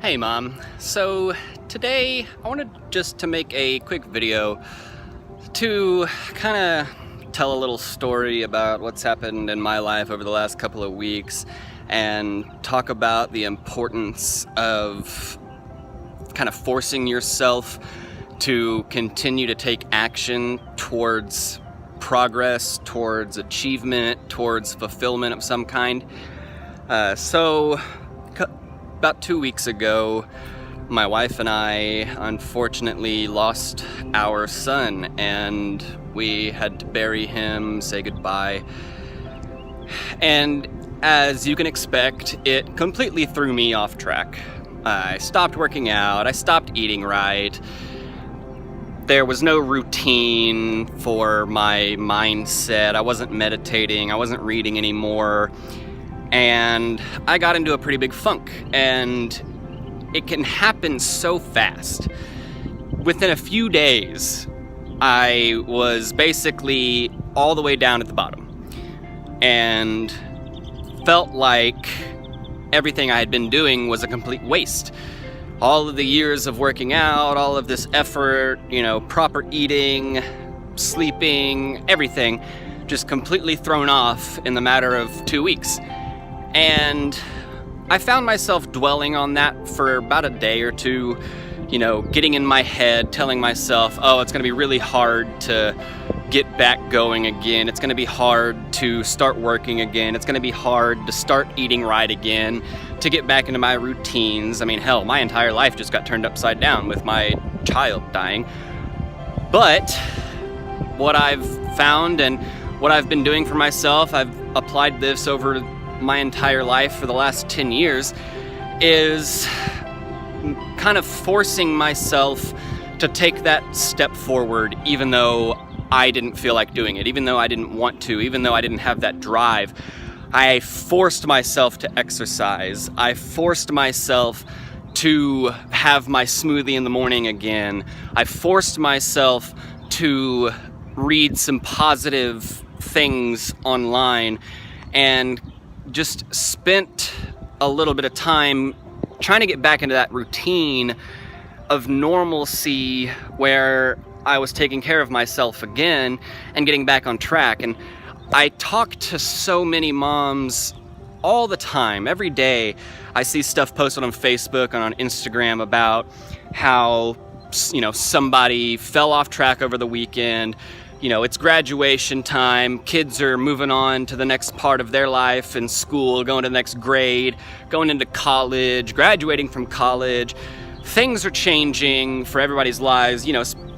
Hey Mom, so today I wanted just to make a quick video to kind of tell a little story about what's happened in my life over the last couple of weeks and talk about the importance of kind of forcing yourself to continue to take action towards progress, towards achievement, towards fulfillment of some kind. About 2 weeks ago, my wife and I unfortunately lost our son, and we had to bury him, say goodbye. And as you can expect, it completely threw me off track. I stopped working out, I stopped eating right. There was no routine for my mindset. I wasn't meditating, I wasn't reading anymore. And I got into a pretty big funk, and it can happen so fast. Within a few days, I was basically all the way down at the bottom and felt like everything I had been doing was a complete waste. All of the years of working out, all of this effort, proper eating, sleeping, everything, just completely thrown off in the matter of 2 weeks. And I found myself dwelling on that for about a day or two, getting in my head, telling myself, oh, it's going to be really hard to get back going again. It's going to be hard to start working again. It's going to be hard to start eating right again, to get back into my routines. I mean, hell, my entire life just got turned upside down with my child dying. But what I've found and what I've been doing for myself, I've applied this over my entire life for the last 10 years, is kind of forcing myself to take that step forward, even though I didn't feel like doing it, even though I didn't want to, even though I didn't have that drive. I forced myself to exercise. I forced myself to have my smoothie in the morning again. I forced myself to read some positive things online, and just spent a little bit of time trying to get back into that routine of normalcy where I was taking care of myself again and getting back on track. And I talk to so many moms all the time. Every day I see stuff posted on Facebook and on Instagram about how, somebody fell off track over the weekend. It's graduation time, kids are moving on to the next part of their life in school, going to the next grade, going into college, graduating from college. Things are changing for everybody's lives,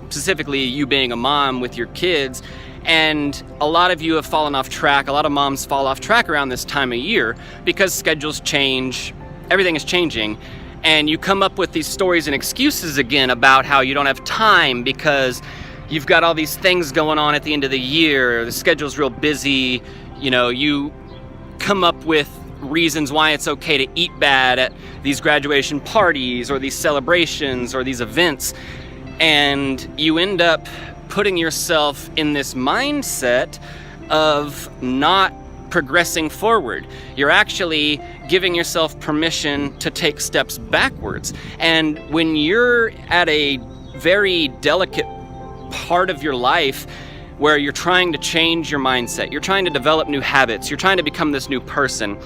specifically you being a mom with your kids. And a lot of you have fallen off track. A lot of moms fall off track around this time of year because schedules change, everything is changing. And you come up with these stories and excuses again about how you don't have time because you've got all these things going on at the end of the year, the schedule's real busy, you come up with reasons why it's okay to eat bad at these graduation parties or these celebrations or these events, and you end up putting yourself in this mindset of not progressing forward. You're actually giving yourself permission to take steps backwards. And when you're at a very delicate part of your life where you're trying to change your mindset, you're trying to develop new habits, you're trying to become this new person,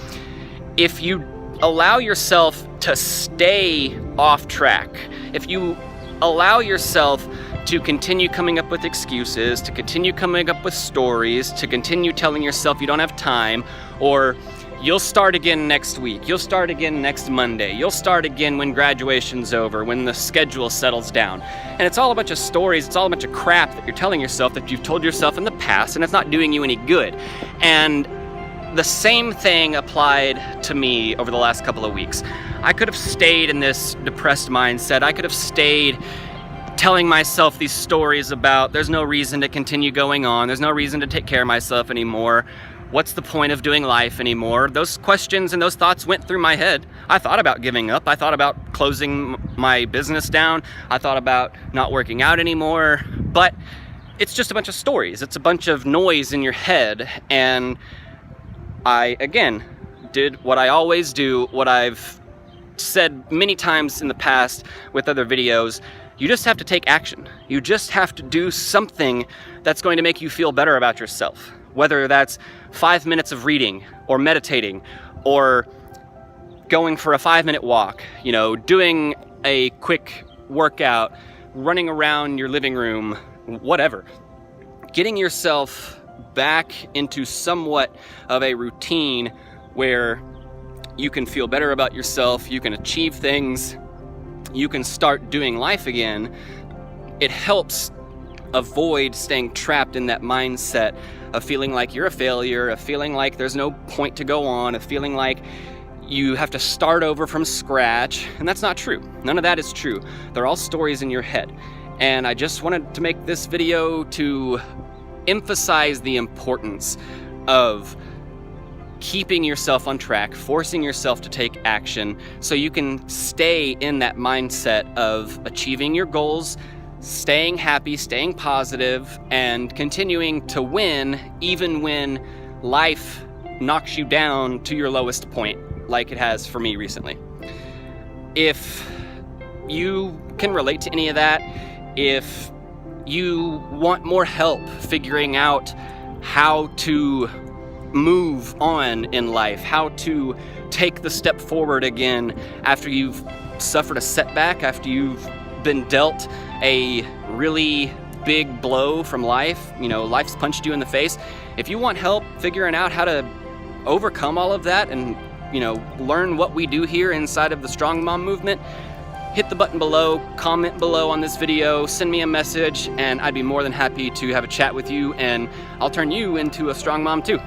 if you allow yourself to stay off track, if you allow yourself to continue coming up with excuses, to continue coming up with stories, to continue telling yourself you don't have time, or you'll start again next week, you'll start again next Monday, you'll start again when graduation's over, when the schedule settles down. And it's all a bunch of stories, it's all a bunch of crap that you're telling yourself that you've told yourself in the past, and it's not doing you any good. And the same thing applied to me over the last couple of weeks. I could have stayed in this depressed mindset. I could have stayed telling myself these stories about there's no reason to continue going on, there's no reason to take care of myself anymore. What's the point of doing life anymore? Those questions and those thoughts went through my head. I thought about giving up. I thought about closing my business down. I thought about not working out anymore. But it's just a bunch of stories. It's a bunch of noise in your head. And I, again, did what I always do, what I've said many times in the past with other videos, you just have to take action. You just have to do something that's going to make you feel better about yourself. Whether that's 5 minutes of reading or meditating or going for a 5-minute walk, you know, doing a quick workout, running around your living room, whatever. Getting yourself back into somewhat of a routine where you can feel better about yourself, you can achieve things, you can start doing life again. It helps avoid staying trapped in that mindset of feeling like you're a failure, of feeling like there's no point to go on, of feeling like you have to start over from scratch. And that's not true. None of that is true. They're all stories in your head. And I just wanted to make this video to emphasize the importance of keeping yourself on track, forcing yourself to take action so you can stay in that mindset of achieving your goals, staying happy, staying positive, and continuing to win even when life knocks you down to your lowest point, like it has for me recently. If you can relate to any of that, if you want more help figuring out how to move on in life, how to take the step forward again after you've suffered a setback, after you've been dealt a really big blow from life, you know, life's punched you in the face. If you want help figuring out how to overcome all of that and, you know, learn what we do here inside of the Strong Mom movement, hit the button below, comment below on this video, send me a message, and I'd be more than happy to have a chat with you, and I'll turn you into a strong mom too.